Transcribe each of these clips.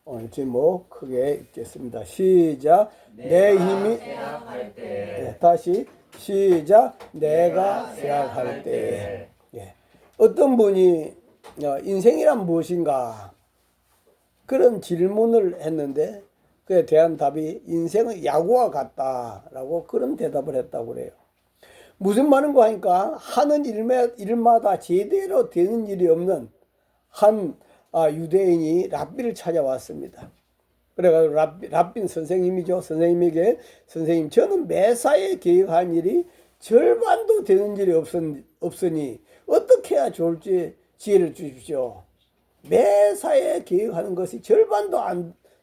오늘 제목 크게 읽겠습니다. 시작. 내 힘이 다시 시작. 내가 생각할 때. 예. 어떤 분이 인생이란 무엇인가 그런 질문을 했는데 그에 대한 답이 인생은 야구와 같다라고 그런 대답을 했다고 그래요. 무슨 말인가 하니까 하는 일마다 제대로 되는 일이 없는 한 유대인이 랍비를 찾아왔습니다. 그래가지고 랍빈 선생님이죠. 선생님에게 선생님 저는 매사에 계획한 일이 절반도 되는 일이 없으니 어떻게 해야 좋을지 지혜를 주십시오. 매사에 계획하는 것이 절반도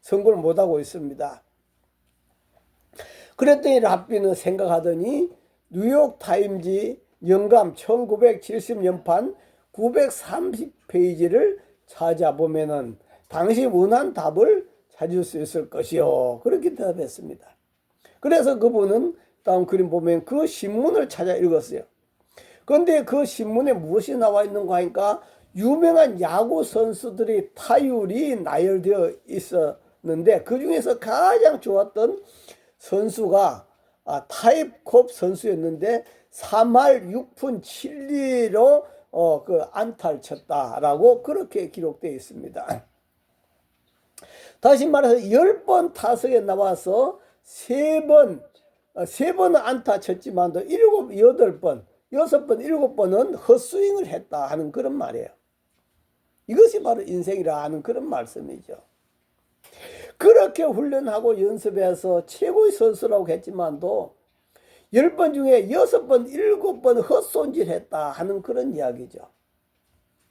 성공을 못하고 있습니다. 그랬더니 랍비는 생각하더니 뉴욕타임즈 영감 1970년판 930페이지를 찾아보면은 당시 원한 답을 찾을 수 있을 것이요. 그렇게 대답했습니다. 그래서 그분은 다음 그림 보면 그 신문을 찾아 읽었어요. 그런데 그 신문에 무엇이 나와 있는가 하니까 유명한 야구 선수들이 타율이 나열되어 있었는데 그 중에서 가장 좋았던 선수가 타입컵 선수였는데 3할 6푼 7리로 그 안타를 쳤다라고 그렇게 기록되어 있습니다. 다시 말해서 10번 타석에 나와서 3번 안타 쳤지만도 8번, 6번, 7번은 헛스윙을 했다 하는 그런 말이에요. 이것이 바로 인생이라 하는 그런 말씀이죠. 그렇게 훈련하고 연습해서 최고의 선수라고 했지만도 10번 중에 6번, 7번 헛손질했다 하는 그런 이야기죠.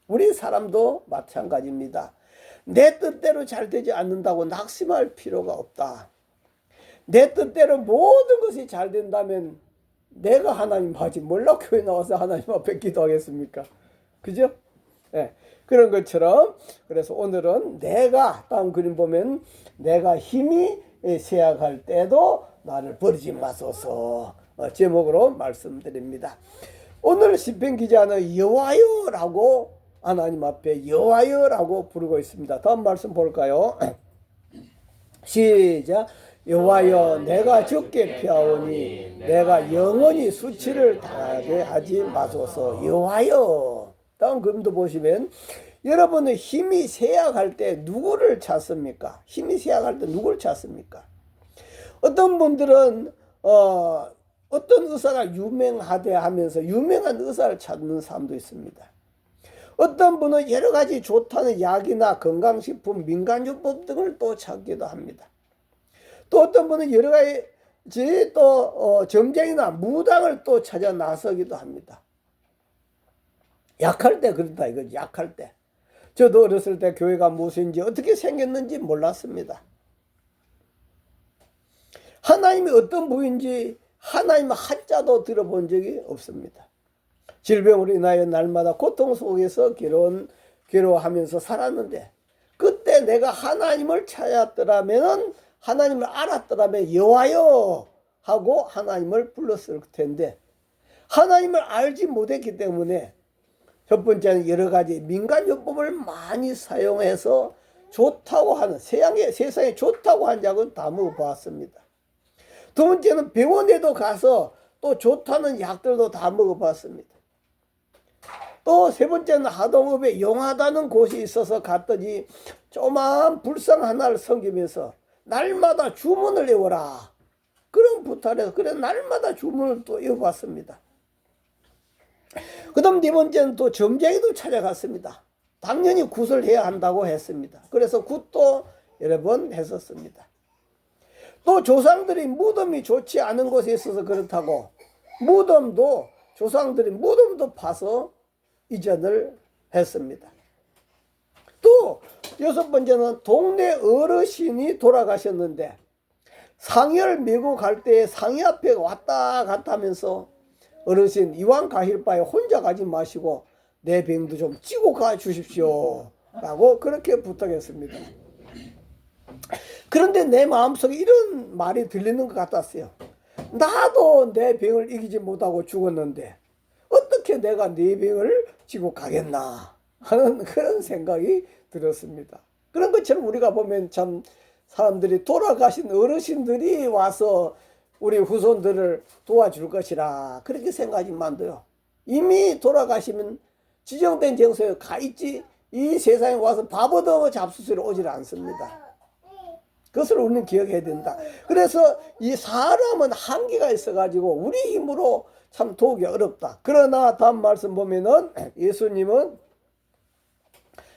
우리 사람도 마찬가지입니다. 내 뜻대로 잘 되지 않는다고 낙심할 필요가 없다. 내 뜻대로 모든 것이 잘 된다면 내가 하나님 하지 몰라 교회 나와서 하나님 앞에 기도하겠습니까? 그죠? 네. 그런 것처럼 그래서 오늘은 내가 다음 그림 보면 내가 힘이 쇠약할 때도 나를 버리지 마소서 제목으로 말씀드립니다. 오늘 시편 기자는 여호와여라고 하나님 앞에 여호와여라고 부르고 있습니다. 다음 말씀 볼까요? 시작. 여호와여 내가 죽게 피하오니 내가 영원히 수치를 당하게 하지 마소서. 여호와여. 다음 그림도 보시면 여러분의 힘이 쇠약할 때 누구를 찾습니까? 힘이 쇠약할 때 누구를 찾습니까? 어떤 분들은 어떤 의사가 유명하대 하면서 유명한 의사를 찾는 사람도 있습니다. 어떤 분은 여러 가지 좋다는 약이나 건강식품, 민간요법 등을 또 찾기도 합니다. 또 어떤 분은 여러 가지 또 점쟁이나 무당을 또 찾아 나서기도 합니다. 약할 때 그렇다 이거지. 약할 때. 저도 어렸을 때 교회가 무엇인지 어떻게 생겼는지 몰랐습니다. 하나님이 어떤 분인지 하나님 한자도 들어본 적이 없습니다. 질병으로 인하여 날마다 고통 속에서 괴로워하면서 살았는데 그때 내가 하나님을 찾았더라면 하나님을 알았더라면 여호와여 하고 하나님을 불렀을 텐데 하나님을 알지 못했기 때문에 첫 번째는 여러 가지 민간요법을 많이 사용해서 좋다고 하는 세상에 좋다고 한 약은 다 먹어봤습니다. 두 번째는 병원에도 가서 또 좋다는 약들도 다 먹어봤습니다. 또 세 번째는 하동읍에 용하다는 곳이 있어서 갔더니 조그마한 불상 하나를 섬기면서 날마다 주문을 외워라. 그런 부탁을 그래 날마다 주문을 또 외워봤습니다. 그 다음 네 번째는 또 점쟁이도 찾아갔습니다. 당연히 굿을 해야 한다고 했습니다. 그래서 굿도 여러 번 했었습니다. 또 조상들이 무덤이 좋지 않은 곳에 있어서 그렇다고 조상들이 무덤도 파서 이전을 했습니다. 또 여섯 번째는 동네 어르신이 돌아가셨는데 상여를 메고 갈 때 상여 앞에 왔다 갔다 하면서 어르신 이왕 가실 바에 혼자 가지 마시고 내 병도 좀 찌고 가 주십시오 라고 그렇게 부탁했습니다. 그런데 내 마음속에 이런 말이 들리는 것 같았어요. 나도 내 병을 이기지 못하고 죽었는데 어떻게 내가 네 병을 지고 가겠나 하는 그런 생각이 들었습니다. 그런 것처럼 우리가 보면 참 사람들이 돌아가신 어르신들이 와서 우리 후손들을 도와줄 것이라 그렇게 생각하지만도요. 이미 돌아가시면 지정된 장소에 가 있지 이 세상에 와서 밥 얻어 잡수시러 오질 않습니다. 그것을 우리는 기억해야 된다. 그래서 이 사람은 한계가 있어가지고 우리 힘으로 참 도우기 어렵다. 그러나 다음 말씀 보면은 예수님은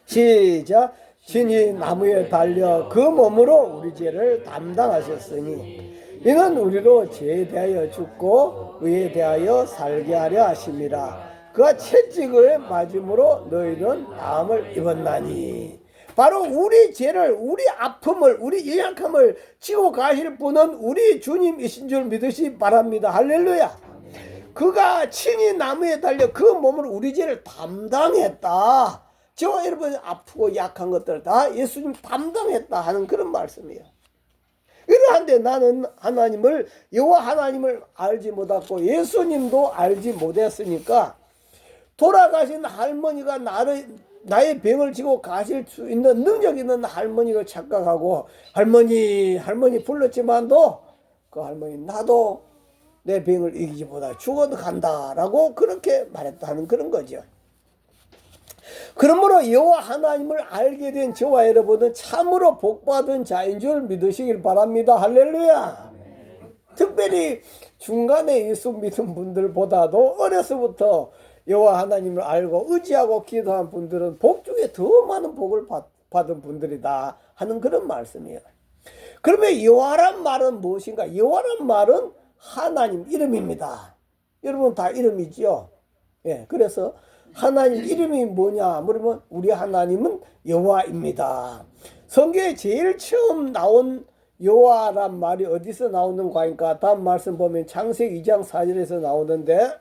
시작 신이 나무에 달려 그 몸으로 우리 죄를 담당하셨으니 이는 우리로 죄에 대하여 죽고 의에 대하여 살게 하려 하심이라. 그가 채찍을 맞음으로 너희는 나음을 입었나니. 바로 우리 죄를 우리 아픔을 우리 연약함을 지고 가실 분은 우리 주님이신 줄 믿으시 바랍니다. 할렐루야. 그가 친히 나무에 달려 그 몸으로 우리 죄를 담당했다. 저와 여러분 아프고 약한 것들 다 예수님 담당했다 하는 그런 말씀이에요. 이러한데 나는 하나님을 여호와 하나님을 알지 못하고 예수님도 알지 못했으니까 돌아가신 할머니가 나의 병을 지고 가실 수 있는 능력 있는 할머니를 착각하고 할머니 불렀지만도 그 할머니 나도 내 병을 이기지 못하고 죽어도 간다라고 그렇게 말했다는 그런 거죠. 그러므로 여호와 하나님을 알게 된 저와 여러분은 참으로 복받은 자인 줄 믿으시길 바랍니다. 할렐루야. 특별히 중간에 예수 믿은 분들보다도 어려서부터 여호와 하나님을 알고 의지하고 기도한 분들은 복 중에 더 많은 복을 받은 분들이다 하는 그런 말씀이에요. 그러면 여호와란 말은 무엇인가? 여호와란 말은 하나님 이름입니다. 여러분 다 이름이지요. 예, 그래서 하나님 이름이 뭐냐 물으면 우리 하나님은 여호와입니다. 성경에 제일 처음 나온 여호와란 말이 어디서 나오는 거니까 다음 말씀 보면 창세기 2장 4절에서 나오는데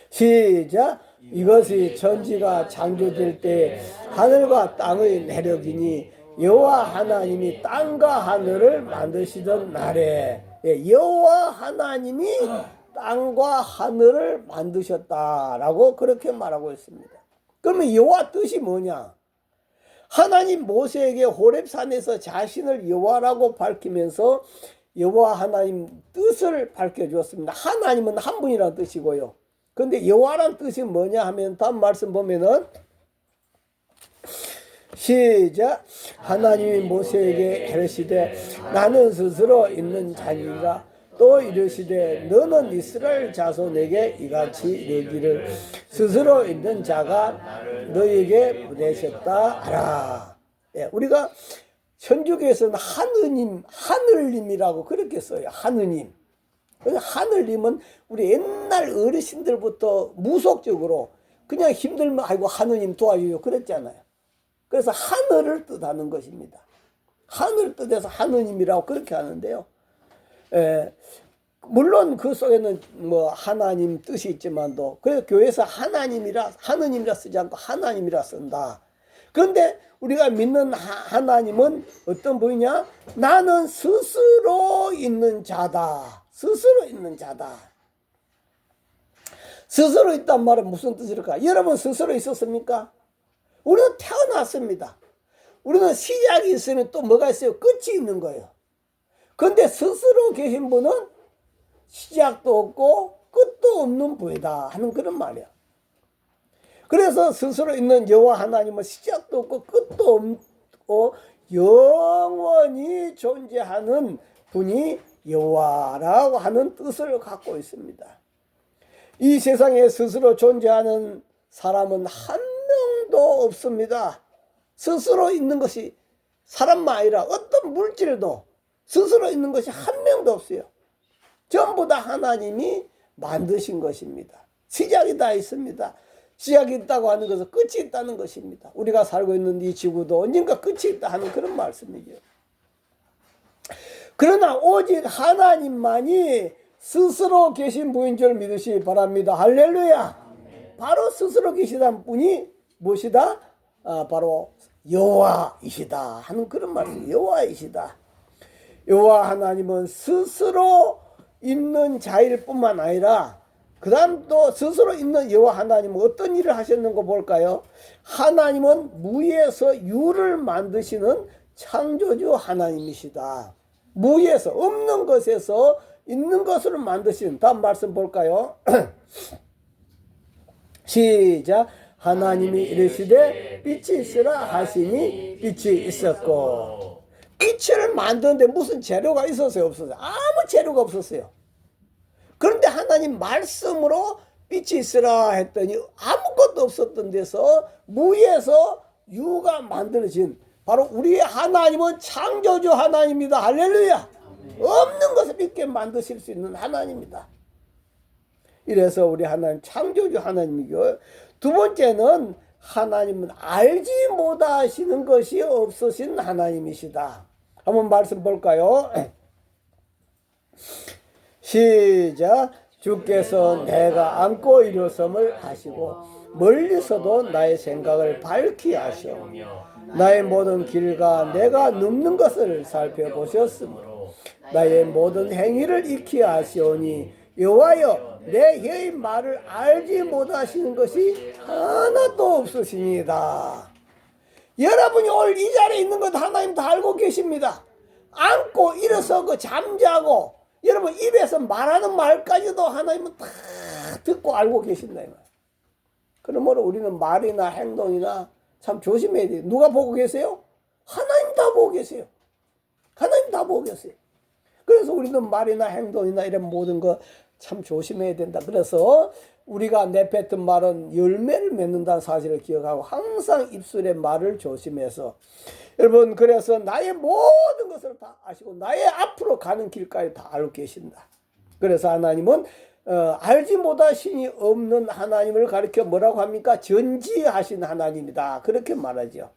시작 이것이 천지가 창조될 때 하늘과 땅의 내력이니 여호와 하나님이 땅과 하늘을 만드시던 날에 여호와 하나님이 땅과 하늘을 만드셨다라고 그렇게 말하고 있습니다. 그러면 여호와 뜻이 뭐냐? 하나님 모세에게 호렙산에서 자신을 여호와라고 밝히면서 여호와 하나님 뜻을 밝혀주었습니다. 하나님은 한 분이라는 뜻이고요. 그런데 여호와란 뜻이 뭐냐 하면 다음 말씀 보면은 시작 하나님이 모세에게 이르시되 나는 스스로 있는 자니라. 또 이르시되 너는 이스라엘 자손에게 이같이 이르기를 스스로 있는 자가 너에게 보내셨다 하라. 예, 우리가 천주교에서는 하늘님이라고 그렇게 써요. 하느님. 하늘님은 우리 옛날 어르신들부터 무속적으로 그냥 힘들면 아이고 하느님 도와줘요 그랬잖아요. 그래서 하늘을 뜻하는 것입니다. 하늘 뜻에서 하느님이라고 그렇게 하는데요. 물론 그 속에는 뭐 하나님 뜻이 있지만도 그래서 교회에서 하느님이라 쓰지 않고 하나님이라 쓴다. 그런데 우리가 믿는 하나님은 어떤 분이냐? 나는 스스로 있는 자다. 스스로 있는 자다. 스스로 있단 말은 무슨 뜻일까? 여러분 스스로 있었습니까? 우리는 태어났습니다. 우리는 시작이 있으면 또 뭐가 있어요? 끝이 있는 거예요. 그런데 스스로 계신 분은 시작도 없고 끝도 없는 분이다 하는 그런 말이야. 그래서 스스로 있는 여호와 하나님은 시작도 없고 끝도 없고 영원히 존재하는 분이 여호와라고 하는 뜻을 갖고 있습니다. 이 세상에 스스로 존재하는 사람은 한 명도 없습니다. 스스로 있는 것이 사람만 아니라 어떤 물질도 스스로 있는 것이 한 명도 없어요. 전부 다 하나님이 만드신 것입니다. 시작이 다 있습니다. 시작이 있다고 하는 것은 끝이 있다는 것입니다. 우리가 살고 있는 이 지구도 언젠가 끝이 있다 하는 그런 말씀이죠. 그러나 오직 하나님만이 스스로 계신 분인 줄 믿으시기 바랍니다. 할렐루야. 바로 스스로 계시다는 분이 무엇이다? 바로 여호와이시다 하는 그런 말씀. 여호와이시다. 여호와 하나님은 스스로 있는 자일 뿐만 아니라 그 다음 또 스스로 있는 여호와 하나님은 어떤 일을 하셨는가 볼까요? 하나님은 무에서 유를 만드시는 창조주 하나님이시다. 무에서, 없는 것에서 있는 것을 만드신, 다음 말씀 볼까요? 시작. 하나님이 이르시되 빛이 있으라 하시니 빛이 있었고. 빛을 만드는데 무슨 재료가 있었어요? 없었어요? 아무 재료가 없었어요. 그런데 하나님 말씀으로 빛이 있으라 했더니 아무것도 없었던 데서 무에서 유가 만들어진, 바로 우리의 하나님은 창조주 하나님이다. 할렐루야. 없는 것을 있게 만드실 수 있는 하나님이다. 이래서 우리 하나님 창조주 하나님이고, 두 번째는 하나님은 알지 못하시는 것이 없으신 하나님이시다. 한번 말씀 볼까요? 시작. 주께서 내가 안고 일어섬을 하시고 멀리서도 나의 생각을 밝히 하시오며 나의 모든 길과 내가 눕는 것을 살펴보셨으므로 나의 모든 행위를 익히 하시오니 여호와여 내 혀의 말을 알지 못하시는 것이 하나도 없으시니이다. 여러분이 오늘 이 자리에 있는 것 하나님 다 알고 계십니다. 앉고 일어서고 잠자고 여러분 입에서 말하는 말까지도 하나님은 다 듣고 알고 계신다 이 말. 그러므로 우리는 말이나 행동이나 참 조심해야 돼요. 누가 보고 계세요? 하나님 다 보고 계세요. 하나님 다 보고 계세요. 그래서 우리는 말이나 행동이나 이런 모든 거 참 조심해야 된다. 그래서 우리가 내뱉은 말은 열매를 맺는다는 사실을 기억하고 항상 입술의 말을 조심해서, 여러분 그래서 나의 모든 것을 다 아시고 나의 앞으로 가는 길까지 다 알고 계신다. 그래서 하나님은 알지 못하시니 없는 하나님을 가리켜 뭐라고 합니까? 전지하신 하나님이다. 그렇게 말하죠.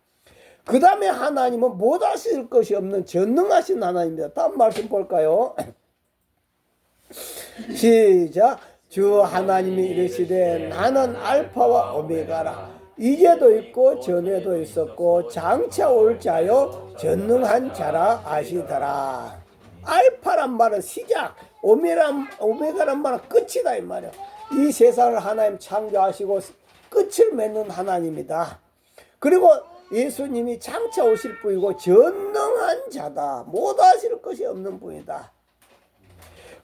그 다음에 하나님은 못하실 것이 없는 전능하신 하나님입니다. 다음 말씀 볼까요? 시작. 주 하나님이 이르시되 나는 알파와 오메가라. 이제도 있고 전에도 있었고 장차 올 자요 전능한 자라 아시더라. 알파란 말은 시작, 오메가란 말은 끝이다 이 말이야. 이 세상을 하나님 창조하시고 끝을 맺는 하나님이다. 그리고 예수님이 장차 오실 분이고 전능한 자다. 못하실 것이 없는 분이다.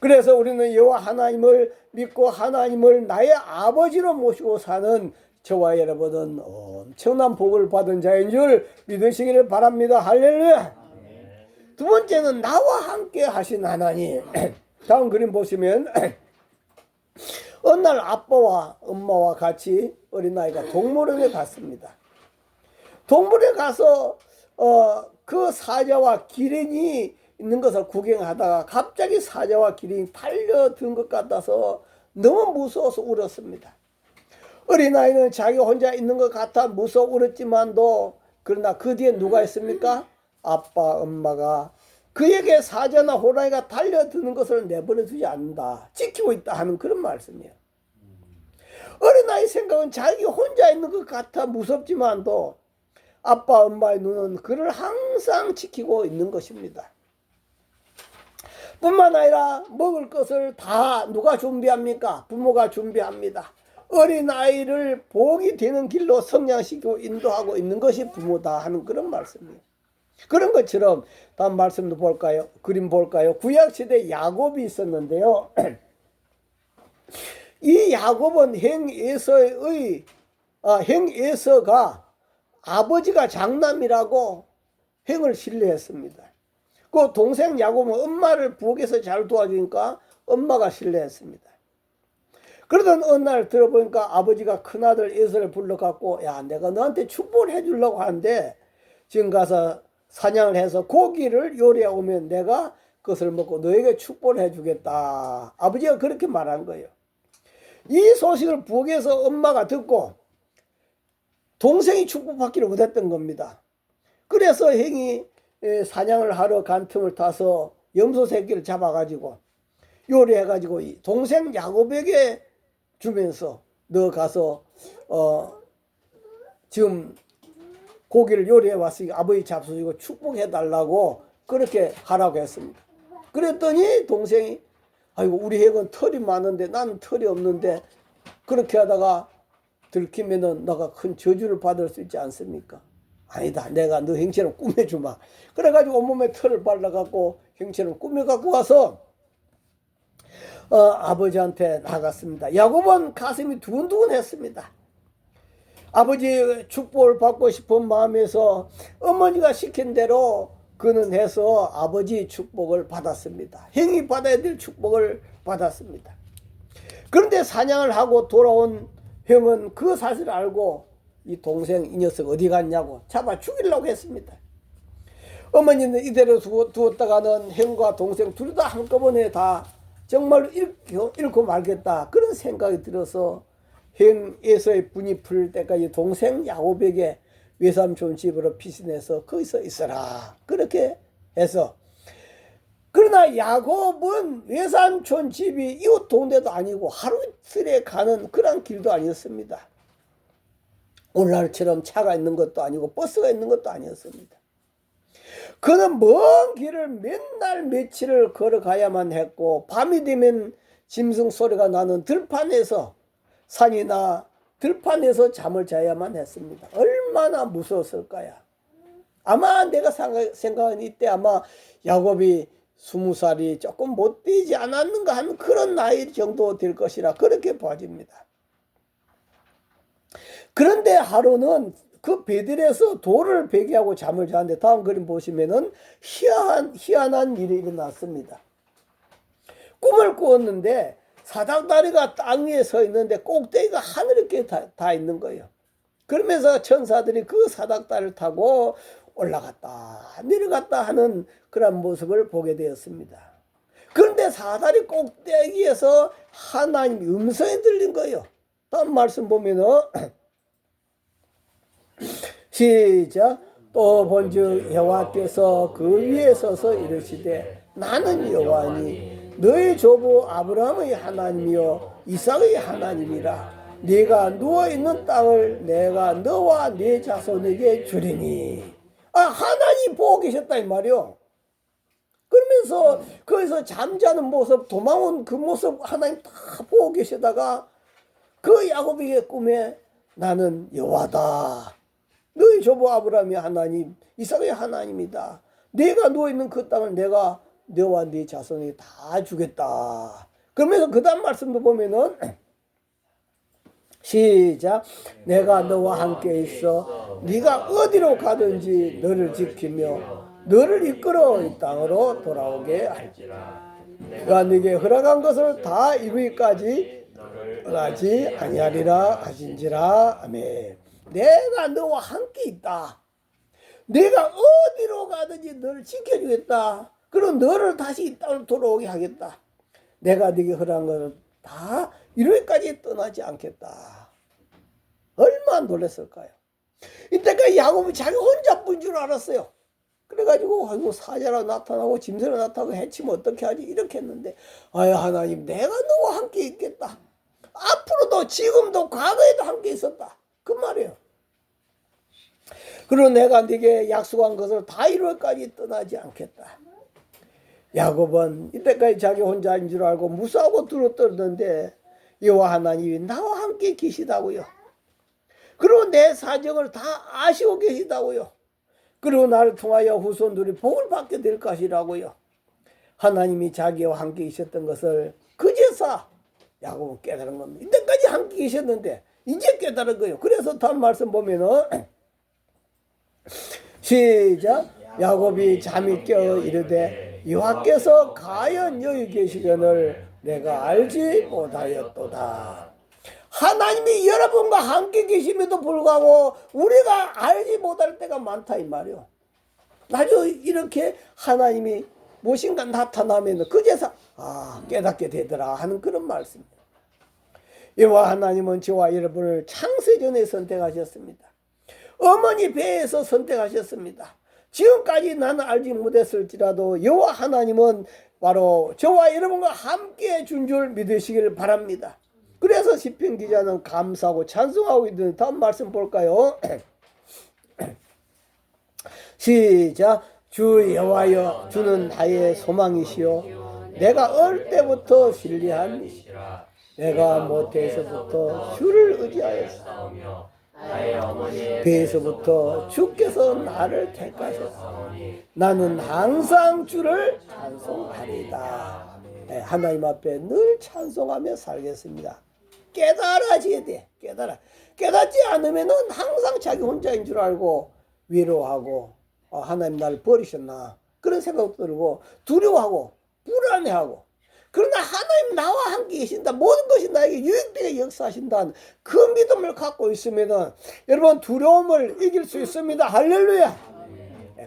그래서 우리는 여호와 하나님을 믿고 하나님을 나의 아버지로 모시고 사는 저와 여러분은 엄청난 복을 받은 자인 줄 믿으시기를 바랍니다. 할렐루야. 두 번째는 나와 함께 하신 하나님. 다음 그림 보시면 어느 날 아빠와 엄마와 같이 어린아이가 동물원에 갔습니다. 동물에 가서 그 사자와 기린이 있는 것을 구경하다가 갑자기 사자와 기린이 달려든 것 같아서 너무 무서워서 울었습니다. 어린아이는 자기 혼자 있는 것 같아 무서워 울었지만도, 그러나 그 뒤에 누가 있습니까? 아빠, 엄마가 그에게 사자나 호랑이가 달려드는 것을 내버려 두지 않는다. 지키고 있다 하는 그런 말씀이에요. 어린아이 생각은 자기 혼자 있는 것 같아 무섭지만도 아빠, 엄마의 눈은 그를 항상 지키고 있는 것입니다. 뿐만 아니라 먹을 것을 다 누가 준비합니까? 부모가 준비합니다. 어린아이를 복이 되는 길로 성장시키고 인도하고 있는 것이 부모다 하는 그런 말씀이에요. 그런 것처럼 다음 말씀도 볼까요? 그림 볼까요? 구약시대 야곱이 있었는데요. 이 야곱은 형 에서가 아버지가 장남이라고 형을 신뢰했습니다. 그 동생 야곱은 엄마를 부엌에서 잘 도와주니까 엄마가 신뢰했습니다. 그러던 어느 날 들어보니까 아버지가 큰아들 에서를 불러갖고, 야, 내가 너한테 축복을 해주려고 하는데 지금 가서 사냥을 해서 고기를 요리해 오면 내가 그것을 먹고 너에게 축복을 해주겠다. 아버지가 그렇게 말한 거예요. 이 소식을 부엌에서 엄마가 듣고 동생이 축복받기를 못했던 겁니다. 그래서 형이 사냥을 하러 간 틈을 타서 염소 새끼를 잡아가지고 요리해가지고 동생 야곱에게 주면서 너 가서 지금 고기를 요리해 왔으니까 아버지 잡수시고 축복해달라고 그렇게 하라고 했습니다. 그랬더니 동생이 아이고 우리 형은 털이 많은데 나는 털이 없는데 그렇게 하다가 들키면은 너가 큰 저주를 받을 수 있지 않습니까? 아니다. 내가 너 형처럼 꾸며주마. 그래가지고 온몸에 털을 발라갖고 형처럼 꾸며갖고 와서 아버지한테 나갔습니다. 야곱은 가슴이 두근두근했습니다. 아버지 축복을 받고 싶은 마음에서 어머니가 시킨 대로 그는 해서 아버지 축복을 받았습니다. 형이 받아야 될 축복을 받았습니다. 그런데 사냥을 하고 돌아온 형은 그 사실을 알고 이 동생 이 녀석 어디 갔냐고 잡아 죽이려고 했습니다. 어머니는 이대로 두었다가는 형과 동생 둘 다 한꺼번에 다 정말로 잃고 말겠다 그런 생각이 들어서 형 에서의 분이 풀릴 때까지 동생 야곱에게 외삼촌 집으로 피신해서 거기서 있어라 그렇게 해서 그러나 야곱은 외삼촌 집이 이웃 동네도 아니고 하루 이틀에 가는 그런 길도 아니었습니다. 오늘날처럼 차가 있는 것도 아니고 버스가 있는 것도 아니었습니다. 그는 먼 길을 맨날 며칠을 걸어가야만 했고 밤이 되면 짐승 소리가 나는 들판에서 산이나 들판에서 잠을 자야만 했습니다. 얼마나 무서웠을까요? 아마 내가 생각한 이때 아마 야곱이 20살이 조금 못 되지 않았는가 하는 그런 나이 정도 될 것이라 그렇게 봐집니다. 그런데 하루는 그 베들에서 돌을 베개하고 잠을 자는데 다음 그림 보시면은 희한한 일이 일어났습니다. 꿈을 꾸었는데 사닥다리가 땅 위에 서 있는데 꼭대기가 하늘에 다 있는 거예요. 그러면서 천사들이 그 사닥다리를 타고 올라갔다 내려갔다 하는 그런 모습을 보게 되었습니다. 그런데 사다리 꼭대기에서 하나님 음성이 들린 거예요. 다음 말씀 보면은 시작. 또 본즉 여호와께서 그 위에 서서 이르시되 나는 여호와니 너의 조부 아브라함의 하나님이요 이삭의 하나님이라. 네가 누워있는 땅을 내가 너와 네 자손에게 주리니. 하나님 보고 계셨다 이 말이요. 그러면서 거기서 잠자는 모습 도망온 그 모습 하나님 다 보고 계시다가 그 야곱에게 꿈에 나는 여호와다. 너희 조부 아브라함이 하나님 이삭의 하나님이다. 네가 누워있는 그 땅을 내가 너와 네 자손에게 다 주겠다. 그러면서 그 다음 말씀도 보면은 시작. 내가 너와 함께 있어 네가 어디로 가든지 너를 지키며 너를 이끌어 이 땅으로 돌아오게 할지라. 내가 네게 허락한 것을 다 이루기까지 떠나지 아니하리라 하신지라. 아멘. 내가 너와 함께 있다. 내가 어디로 가든지 너를 지켜주겠다. 그럼 너를 다시 이 땅으로 돌아오게 하겠다. 내가 네게 허락한 것을 다 이루기까지 떠나지 않겠다. 얼마나 놀랐을까요? 이때까지 야곱이 자기 혼자뿐인 줄 알았어요. 그래가지고 아이고 사자라 나타나고 짐승으로 나타나고 해치면 어떻게 하지 이렇게 했는데 아유 하나님 내가 너와 함께 있겠다. 앞으로도 지금도 과거에도 함께 있었다. 그 말이에요. 그리고 내가 네게 약속한 것을 다 이룰까지 떠나지 않겠다. 야곱은 이때까지 자기 혼자인 줄 알고 무사하고 들었던데 여호와 하나님이 나와 함께 계시다고요. 그리고 내 사정을 다 아시고 계시다고요. 그리고 나를 통하여 후손들이 복을 받게 될 것이라고요. 하나님이 자기와 함께 계셨던 것을 그제서 야곱은 깨달은 겁니다. 이때까지 함께 계셨는데 이제 깨달은 거예요. 그래서 다음 말씀 보면은 시작. 야곱이 잠이 깨어 이르되 여호와께서 과연 여기 계시려를 내가 알지 못하였도다. 하나님이 여러분과 함께 계심에도 불구하고 우리가 알지 못할 때가 많다 이 말이요. 나도 이렇게 하나님이 무엇인가 나타나면 그제서 깨닫게 되더라 하는 그런 말씀입니다. 여호와 하나님은 저와 여러분을 창세전에 선택하셨습니다. 어머니 배에서 선택하셨습니다. 지금까지 나는 알지 못했을지라도 여호와 하나님은 바로 저와 여러분과 함께 준 줄 믿으시기를 바랍니다. 그래서 시편 기자는 감사하고 찬송하고 있는 다음 말씀 볼까요? 시작. 주 여호와여 주는 나의 소망이시요 내가 어릴 때부터 신뢰한 이시라. 내가 모태에서부터 주를 의지하였사오며 배에서부터 주께서 나를 택하셨사오니 나는 항상 주를 찬송하리이다. 네, 하나님 앞에 늘 찬송하며 살겠습니다. 깨달아져야 돼. 깨닫지 않으면 항상 자기 혼자인 줄 알고 위로하고 하나님 나를 버리셨나 그런 생각 들고 두려워하고 불안해하고, 그러나 하나님 나와 함께 계신다, 모든 것이 나에게 유익되게 역사하신다는 그 믿음을 갖고 있으면 여러분 두려움을 이길 수 있습니다. 할렐루야.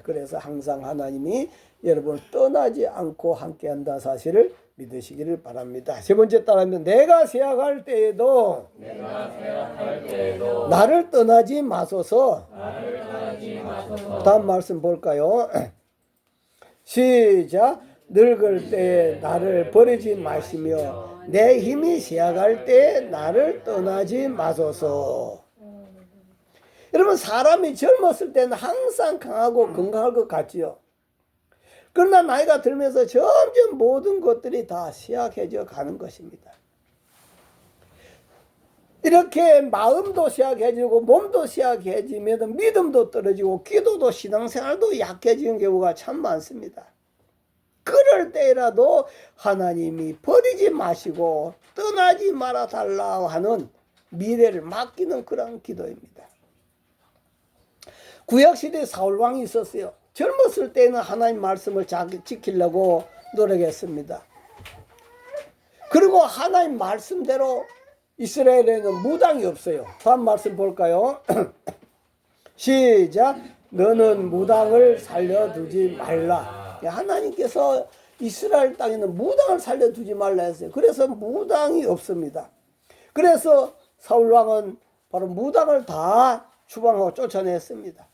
그래서 항상 하나님이 여러분을 떠나지 않고 함께한다 사실을 믿으시기를 바랍니다. 세 번째 따라하면 내가 세약할 때에도 나를 떠나지 마소서. 다음 말씀 볼까요? 시작. 늙을 때 나를 버리지 마시며 내 힘이 쇠약할 때 나를 떠나지 마소서. 여러분 사람이 젊었을 때는 항상 강하고 건강할 것 같지요. 그러나 나이가 들면서 점점 모든 것들이 다 쇠약해져 가는 것입니다. 이렇게 마음도 쇠약해지고 몸도 쇠약해지면 믿음도 떨어지고 기도도 신앙생활도 약해지는 경우가 참 많습니다. 그럴 때라도 하나님이 버리지 마시고 떠나지 말아 달라 하는 미래를 맡기는 그런 기도입니다. 구약시대에 사울왕이 있었어요. 젊었을 때는 하나님 말씀을 지키려고 노력했습니다. 그리고 하나님 말씀대로 이스라엘에는 무당이 없어요. 다음 말씀 볼까요? 시작. 너는 무당을 살려두지 말라. 하나님께서 이스라엘 땅에는 무당을 살려두지 말라 했어요. 그래서 무당이 없습니다. 그래서 사울왕은 바로 무당을 다 추방하고 쫓아냈습니다.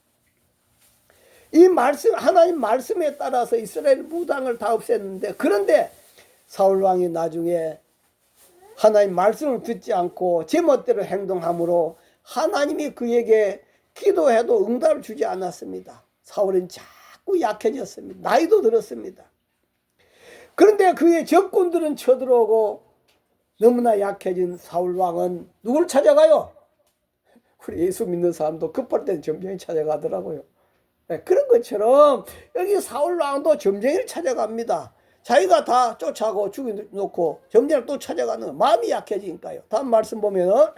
이 말씀, 하나님 말씀에 따라서 이스라엘 무당을 다 없앴는데, 그런데 사울왕이 나중에 하나님 말씀을 듣지 않고 제멋대로 행동함으로 하나님이 그에게 기도해도 응답을 주지 않았습니다. 사울은 자꾸 약해졌습니다. 나이도 들었습니다. 그런데 그의 적군들은 쳐들어오고 너무나 약해진 사울왕은 누굴 찾아가요? 우리 예수 믿는 사람도 급할 때는 점쟁이 찾아가더라고요. 그런 것처럼 여기 사울왕도 점쟁이를 찾아갑니다. 자기가 다 쫓아가고 죽여놓고 점쟁이를 또 찾아가는 마음이 약해지니까요. 다음 말씀 보면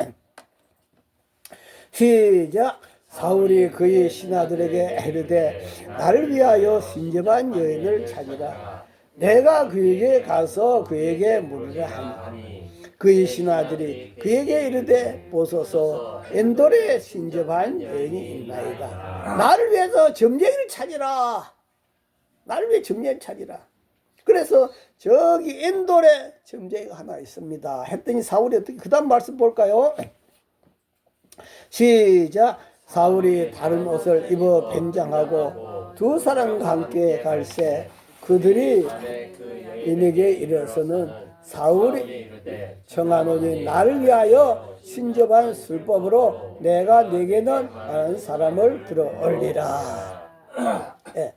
시작. 사울이 그의 신하들에게 이르되 나를 위하여 신접한 여인을 찾으라. 내가 그에게 가서 그에게 물으라 하니 그의 신하들이 그에게 이르되 보소서 엔돌에 신접한 여인이 있나이다. 나를 위해서 점쟁이를 찾으라. 나를 위해 점쟁이를 찾으라. 그래서 저기 엔돌에 점쟁이가 하나 있습니다 했더니 사울이 어떻게, 그 다음 말씀 볼까요? 시작. 사울이 다른 옷을 입어 변장하고 두 사람과 함께 갈새 그들이 인에게 이르러서는 사울이 청하노니 나를 위하여 신접한 술법으로 내가 네게는 많은 사람을 들어 올리라. 예.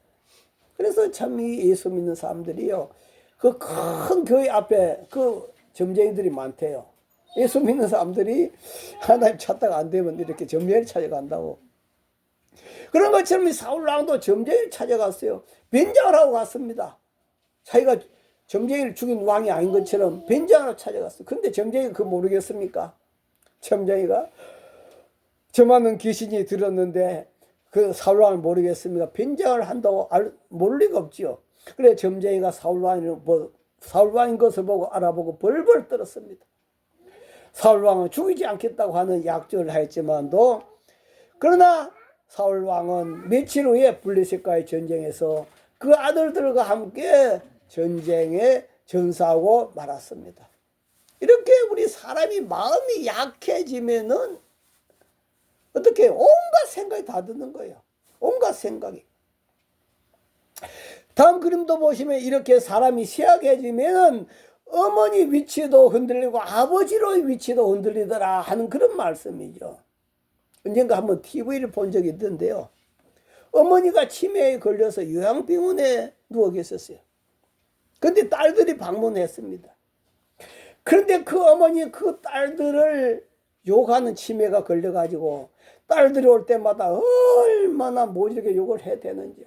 그래서 참 이 예수 믿는 사람들이요, 그 큰 교회 앞에 그 점쟁이들이 많대요. 예수 믿는 사람들이 하나님 찾다가 안 되면 이렇게 점쟁이를 찾아간다고. 그런 것처럼 사울왕도 점쟁이를 찾아갔어요. 변장을 하고 갔습니다. 자기가 점쟁이를 죽인 왕이 아닌 것처럼 변장을 찾아갔어요. 근데 점쟁이가 그거 모르겠습니까? 점쟁이가 저 많은 귀신이 들었는데 그 사울왕을 모르겠습니까? 변장을 한다고 모를 리가 없지요. 그래 점쟁이가 사울왕인 것을 보고 알아보고 벌벌 떨었습니다. 사울왕은 죽이지 않겠다고 하는 약조를 하였지만도, 그러나 사울왕은 며칠 후에 블레셋과의 전쟁에서 그 아들들과 함께 전쟁에 전사하고 말았습니다. 이렇게 우리 사람이 마음이 약해지면은 어떻게 온갖 생각이 다 드는 거예요. 온갖 생각이. 다음 그림도 보시면 이렇게 사람이 쇠약해지면은 어머니 위치도 흔들리고 아버지로의 위치도 흔들리더라 하는 그런 말씀이죠. 언젠가 한번 TV를 본 적이 있던데요. 어머니가 치매에 걸려서 요양병원에 누워 계셨어요. 근데 딸들이 방문했습니다. 그런데 그 어머니 그 딸들을 욕하는 치매가 걸려가지고 딸들이 올 때마다 얼마나 모질게 욕을 해야 되는지요.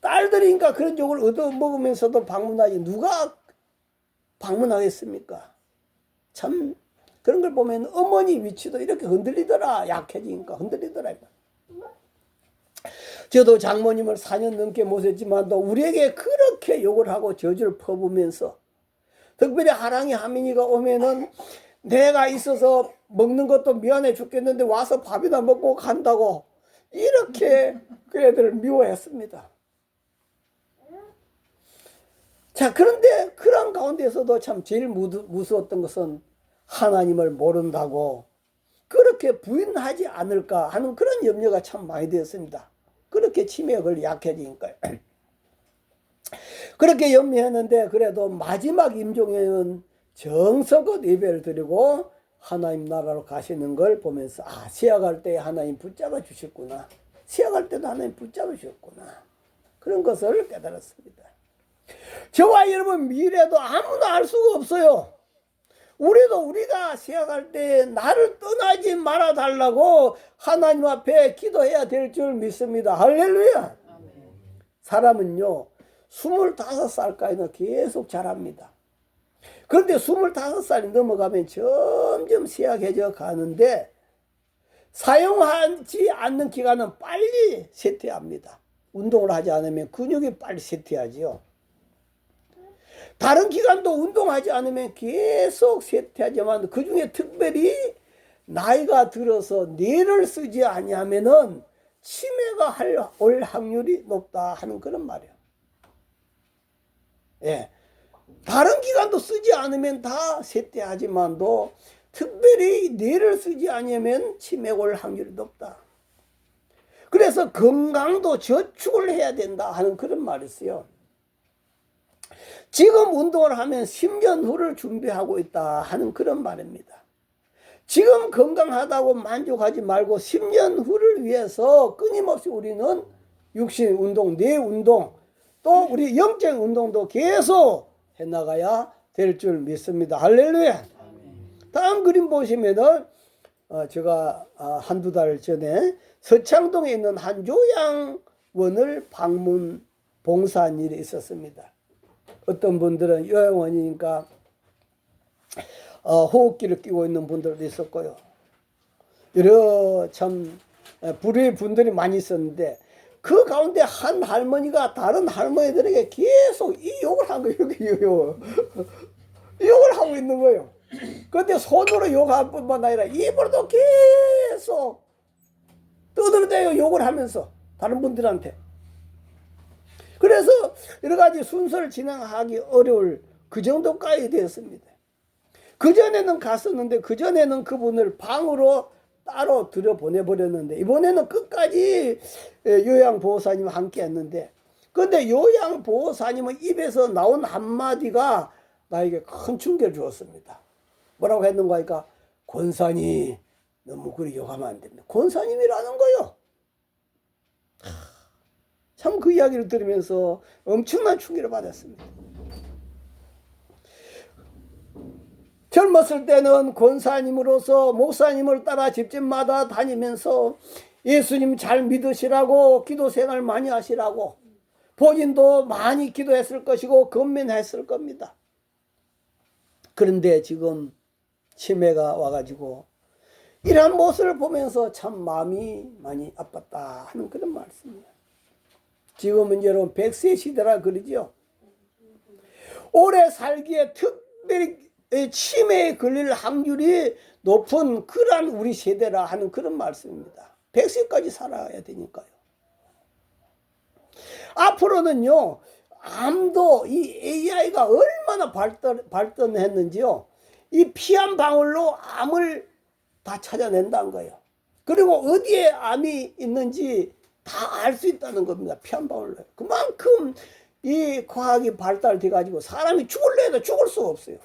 딸들이니까 그런 욕을 얻어먹으면서도 방문하지 누가 방문하겠습니까? 참 그런 걸 보면 어머니 위치도 이렇게 흔들리더라. 약해지니까 흔들리더라. 저도 장모님을 4년 넘게 모셨지만도 우리에게 그렇게 욕을 하고 저주를 퍼부면서 특별히 하랑이 하민이가 오면은 내가 있어서 먹는 것도 미안해 죽겠는데 와서 밥이나 먹고 간다고 이렇게 그 애들을 미워했습니다. 자, 그런데 그런 가운데서도 참 제일 무서웠던 것은 하나님을 모른다고 그렇게 부인하지 않을까 하는 그런 염려가 참 많이 되었습니다. 그렇게 치매가 걸려 약해지니까요. 그렇게 염려했는데 그래도 마지막 임종에는 정성껏 예배를 드리고 하나님 나라로 가시는 걸 보면서 아, 시약할 때 하나님 붙잡아 주셨구나. 시약할 때도 하나님 붙잡아 주셨구나. 그런 것을 깨달았습니다. 저와 여러분 미래도 아무나 알 수가 없어요. 우리가 시약할 때 나를 떠나지 말아 달라고 하나님 앞에 기도해야 될 줄 믿습니다. 할렐루야. 사람은요 25살까지는 계속 자랍니다. 그런데 25살이 넘어가면 점점 쇠약해져 가는데 사용하지 않는 기간은 빨리 쇠퇴합니다. 운동을 하지 않으면 근육이 빨리 쇠퇴하지요. 다른 기간도 운동하지 않으면 계속 쇠퇴하지만 그중에 특별히 나이가 들어서 뇌를 쓰지 아니하면은 치매가 올 확률이 높다 하는 그런 말이에요. 예. 다른 기관도 쓰지 않으면 다 쇠퇴하지만도 특별히 뇌를 쓰지 않으면 치매가 올 확률이 높다. 그래서 건강도 저축을 해야 된다 하는 그런 말이 있어요. 지금 운동을 하면 10년 후를 준비하고 있다 하는 그런 말입니다. 지금 건강하다고 만족하지 말고 10년 후를 위해서 끊임없이 우리는 육신 운동, 뇌 운동, 또 우리 영적 운동도 계속 해나가야 될 줄 믿습니다. 할렐루야. 다음 그림 보시면은 제가 한두 달 전에 서창동에 있는 한 요양원을 방문 봉사한 일이 있었습니다. 어떤 분들은 요양원이니까 호흡기를 끼고 있는 분들도 있었고요. 여러 참 불의의 분들이 많이 있었는데 그 가운데 한 할머니가 다른 할머니들에게 계속 이 욕을 한 거예요. 욕을 하고 있는 거예요. 그런데 손으로 욕할 뿐만 아니라 입으로도 계속 떠들어대요. 욕을 하면서 다른 분들한테. 그래서 여러 가지 순서를 진행하기 어려울 그 정도까지 되었습니다. 그전에는 갔었는데 그전에는 그분을 방으로 따로 들여보내버렸는데 이번에는 끝까지 요양보호사님과 함께 했는데 근데 요양보호사님은 입에서 나온 한마디가 나에게 큰 충격을 주었습니다. 뭐라고 했는가 하니까 권사님 너무 그리 욕하면 안 됩니다. 권사님이라는 거요. 참 그 이야기를 들으면서 엄청난 충격을 받았습니다. 젊었을 때는 권사님으로서 목사님을 따라 집집마다 다니면서 예수님 잘 믿으시라고 기도 생활 많이 하시라고 본인도 많이 기도했을 것이고 건면했을 겁니다. 그런데 지금 치매가 와가지고 이러한 모습을 보면서 참 마음이 많이 아팠다 하는 그런 말씀입니다. 지금은 여러분 100세 시대라 그러죠. 오래 살기에 특별히 치매에 걸릴 확률이 높은 그러한 우리 세대라 하는 그런 말씀입니다. 100세까지 살아야 되니까요. 앞으로는요, 암도 이 AI가 얼마나 발전했는지요. 이 피 한 방울로 암을 다 찾아낸다는 거예요. 그리고 어디에 암이 있는지 다 알 수 있다는 겁니다. 피 한 방울로. 그만큼 이 과학이 발달돼 가지고 사람이 죽을래 해도 죽을 수가 없어요.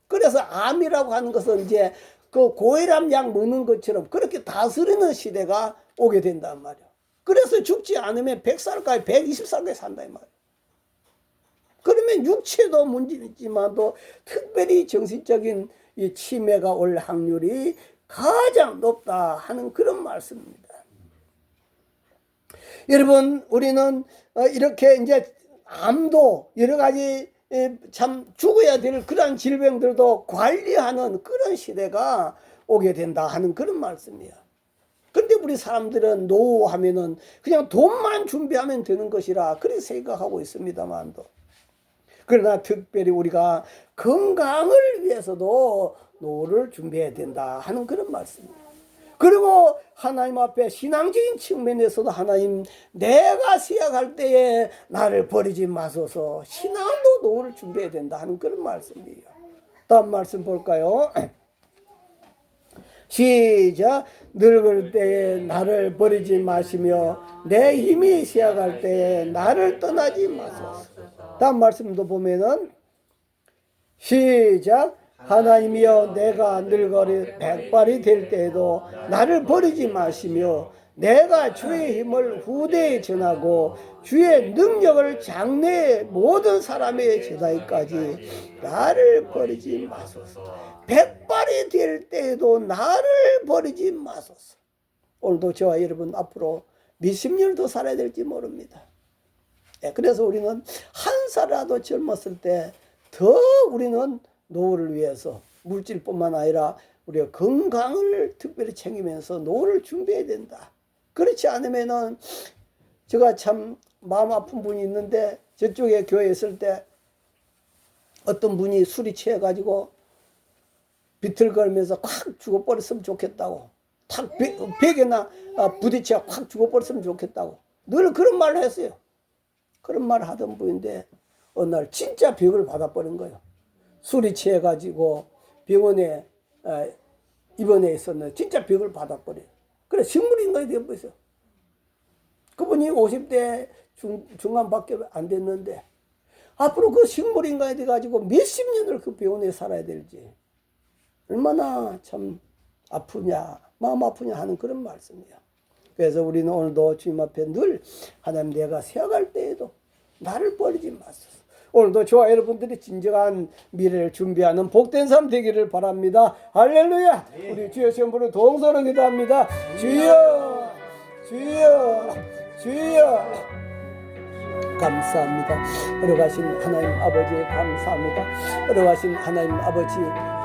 그래서 암이라고 하는 것은 이제 그 고혈압 약 먹는 것처럼 그렇게 다스리는 시대가 오게 된단 말이에요. 그래서 죽지 않으면 100살까지 120살까지 산다 이 말이에요. 그러면 육체도 문제있지만도 특별히 정신적인 이 치매가 올 확률이 가장 높다 하는 그런 말씀입니다. 여러분, 우리는 이렇게 이제 암도 여러 가지 참 죽어야 될 그런 질병들도 관리하는 그런 시대가 오게 된다 하는 그런 말씀이에요. 근데 우리 사람들은 노후하면은 그냥 돈만 준비하면 되는 것이라 그렇게 생각하고 있습니다만도, 그러나 특별히 우리가 건강을 위해서도 노후를 준비해야 된다 하는 그런 말씀입니다. 그리고 하나님 앞에 신앙적인 측면에서도 하나님, 내가 시약할 때에 나를 버리지 마소서, 신앙도 노후를 준비해야 된다 하는 그런 말씀이에요. 다음 말씀 볼까요? 시작. 늙을 때에 나를 버리지 마시며 내 힘이 시약할 때에 나를 떠나지 마소서. 다음 말씀도 보면은 시작. 하나님이여, 내가 늙어리 백발이 될 때에도 나를 버리지 마시며 내가 주의 힘을 후대에 전하고 주의 능력을 장래의 모든 사람의 제자에까지 나를 버리지 마소서. 백발이 될 때에도 나를 버리지 마소서. 오늘도 저와 여러분 앞으로 몇십 년을 더 살아야 될지 모릅니다. 그래서 우리는 한 살이라도 젊었을 때 더 우리는 노후를 위해서 물질뿐만 아니라 우리가 건강을 특별히 챙기면서 노후를 준비해야 된다. 그렇지 않으면은, 제가 참 마음 아픈 분이 있는데, 저쪽에 교회에 있을 때 어떤 분이 술이 취해가지고 비틀거리면서 확 죽어버렸으면 좋겠다고, 탁 벽에나 부딪혀 확 죽어버렸으면 좋겠다고 늘 그런 말을 했어요. 그런 말을 하던 분인데 어느 날 진짜 병을 받아버린 거예요. 술이 취해가지고 병원에 입원해 있었는데 진짜 병을 받아버려요. 그래, 식물인간이 되어버렸어요. 그분이 50대 중반밖에 안 됐는데 앞으로 그 식물인간이 돼가지고 몇십 년을 그 병원에 살아야 될지, 얼마나 참 아프냐, 마음 아프냐 하는 그런 말씀이에요. 그래서 우리는 오늘도 주님 앞에 늘 하나님, 내가 세어갈 때에도 나를 버리지 마소서. 오늘도 저와 여러분들이 진정한 미래를 준비하는 복된 삶 되기를 바랍니다. 할렐루야. 우리 주여 시험부를 동서로 기도합니다. 주여, 주여, 주여. 감사합니다. 어려가신 하나님 아버지 감사합니다. 어려가신 하나님 아버지,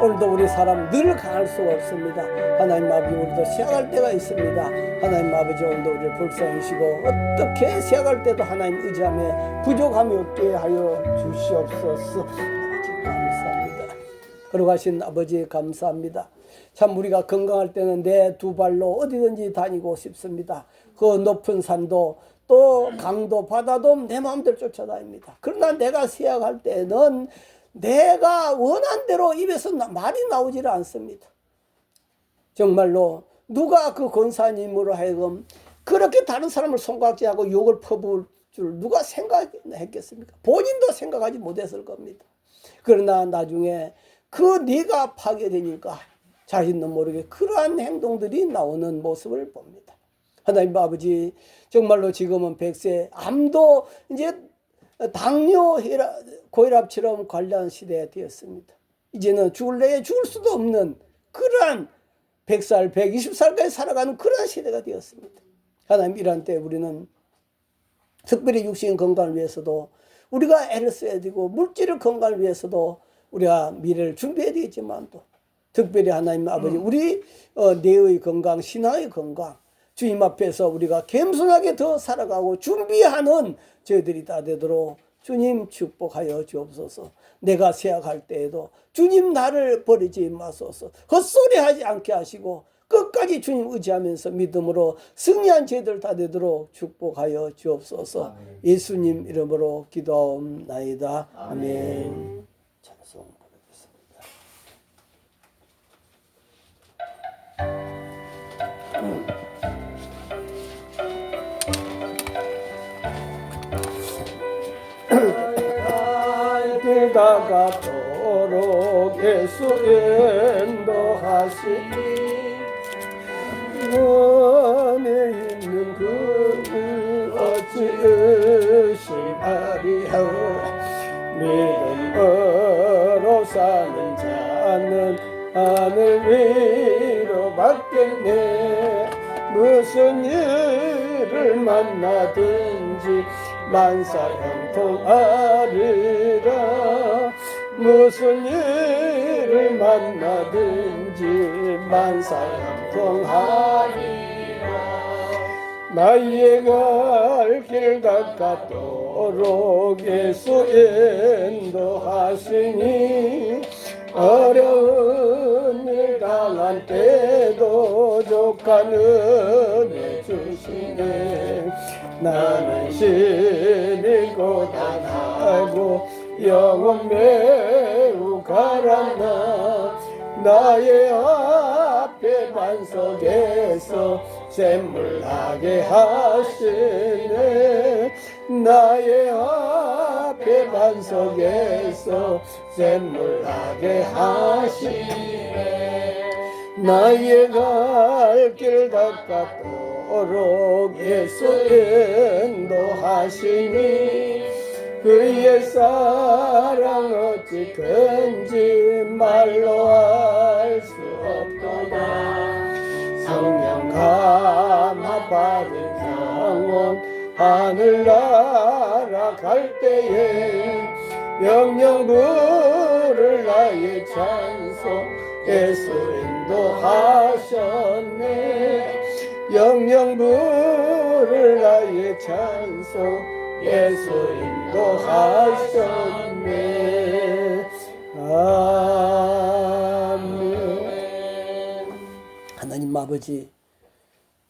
오늘도 우리 사람 늘 강할 수가 없습니다. 하나님 아버지, 우리도 시작할 때가 있습니다. 하나님 아버지, 오늘도 우리를 불쌍히시고 어떻게 시작할 때도 하나님 의지함에 부족함이 없게 하여 주시옵소서. 아버지 감사합니다. 어려가신 아버지 감사합니다. 참 우리가 건강할 때는 내 두 발로 어디든지 다니고 싶습니다. 그 높은 산도 또 강도 바다도 내 마음대로 쫓아다닙니다. 그러나 내가 시약할 때는 내가 원한 대로 입에서 말이 나오질 않습니다. 정말로 누가 그 권사님으로 하여금 그렇게 다른 사람을 손가락질하고 욕을 퍼부을 줄 누가 생각했겠습니까? 본인도 생각하지 못했을 겁니다. 그러나 나중에 그 네가 파괴되니까 자신도 모르게 그러한 행동들이 나오는 모습을 봅니다. 하나님 아버지, 정말로 지금은 100세, 암도 이제 당뇨, 고혈압처럼 관리하는 시대가 되었습니다. 이제는 죽을래야 죽을 수도 없는 그러한 100살, 120살까지 살아가는 그런 시대가 되었습니다. 하나님, 이런 때 우리는 특별히 육신 건강을 위해서도 우리가 애를 써야 되고, 물질 건강을 위해서도 우리가 미래를 준비해야 되겠지만, 또 특별히 하나님 아버지, 우리 뇌의 건강, 신앙의 건강, 주님 앞에서 우리가 겸손하게 더 살아가고 준비하는 저희들이 다 되도록 주님 축복하여 주옵소서. 내가 세약할 때에도 주님 나를 버리지 마소서. 헛소리하지 않게 하시고 끝까지 주님 의지하면서 믿음으로 승리한 저희들 다 되도록 축복하여 주옵소서. 아멘. 예수님 이름으로 기도하옵나이다. 아멘. 찬송 부르겠습니다. 다가도록 예수 인도하시니 원에 있는 그를 어찌 의심하리요. 믿음으로 사는 자는 하늘 위로 받겠네. 무슨 일을 만나든지 만사형통하리라. 무슨 일을 만나든지 만사형통하리라. 나의 갈 길 닦았도록 예수 인도하시니 어려운 일 당한 때도 족한 은혜 주시네. 나는 신이 고단하고 영혼 매우 가라나. 나의 앞에 반석에서 샘물나게 하시네. 나의 앞에 반석에서 샘물나게 하시네. 나의 갈 길 닦았도록 예수 인도하시니 그의 사랑 어찌 큰지 말로 알 수 없도다. 성령 감화 받은 영혼 하늘나라 갈 때에 영영 부를 나의 찬송 예수 인도하셨네. 영영 부를 나의 찬송 예수 인도하셨네. 아멘. 하나님 아버지,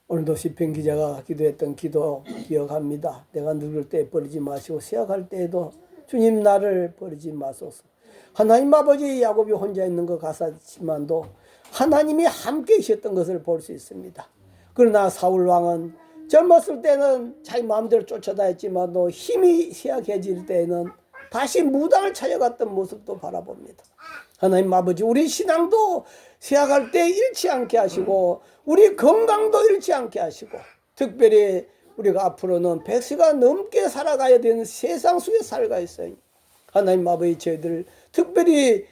오늘도 시편 기자가 기도했던 기도 기억합니다. 내가 늙을 때 버리지 마시고 세약할 때에도 주님 나를 버리지 마소서. 하나님 아버지, 야곱이 혼자 있는 것 같았지만도 하나님이 함께 계셨던 것을 볼 수 있습니다. 그러나 사울 왕은 젊었을 때는 자기 마음대로 쫓아다녔지만도 힘이 쇠약해질 때에는 다시 무당을 찾아갔던 모습도 바라봅니다. 하나님 아버지, 우리 신앙도 쇠약할 때 잃지 않게 하시고 우리 건강도 잃지 않게 하시고 특별히 우리가 앞으로는 100세가 넘게 살아가야 되는 세상 속에 살아가 있어요. 하나님 아버지, 저희들 특별히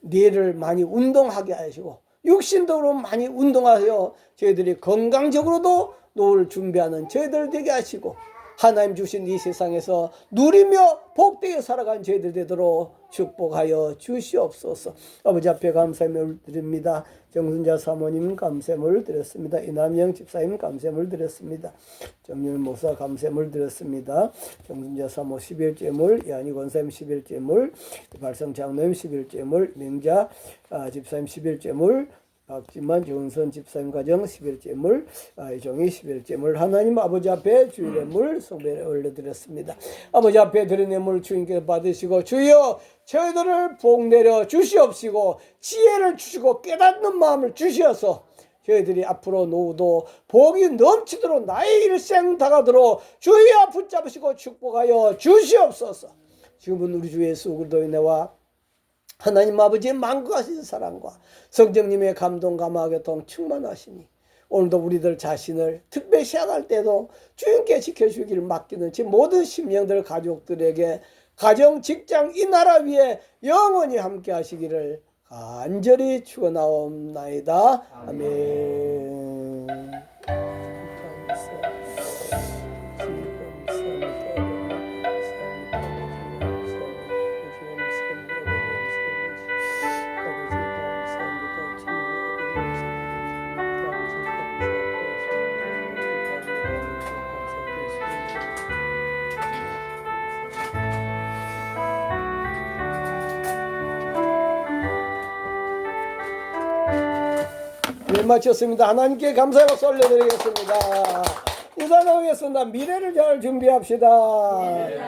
뇌를 많이 운동하게 하시고 육신적으로 많이 운동하여 저희들이 건강적으로도 노을 준비하는 저희들 되게 하시고 하나님 주신 이 세상에서 누리며 복되게 살아가는 저희들 되도록 축복하여 주시옵소서. 아버지 앞에 감사함을 드립니다. 정순자 사모님 감사함을 드렸습니다. 이남영 집사님 감사함을 드렸습니다. 정윤 목사 감사함을 드렸습니다. 정순자 사모 11제물, 이한희 권사님 11제물, 발성 장로님 11제물, 명자 집사님 11제물, 박지만 정선 집사님 가정 11제물, 이종희 11제물, 하나님 아버지 앞에 주일 예물 성배에 올려드렸습니다. 아버지 앞에 드린 예물 주님께서 받으시고 주여 저희들을 복 내려 주시옵시고 지혜를 주시고 깨닫는 마음을 주시어서 저희들이 앞으로 노후도 복이 넘치도록 나의 일생 다가도록 주여 붙잡으시고 축복하여 주시옵소서. 지금은 우리 주 예수 그리스도의 은혜와 하나님 아버지의 만국하신 사랑과 성령님의 감동 감화교통 충만하시니 오늘도 우리들 자신을 특별히 시작할 때도 주님께 지켜주기를 맡기는 지 모든 심령들 가족들에게 가정 직장 이 나라 위에 영원히 함께 하시기를 간절히 축원하옵나이다. 아멘. 네, 마쳤습니다. 하나님께 감사의 박수 올려드리겠습니다. 이 단어 위해서 미래를 잘 준비합시다. 네.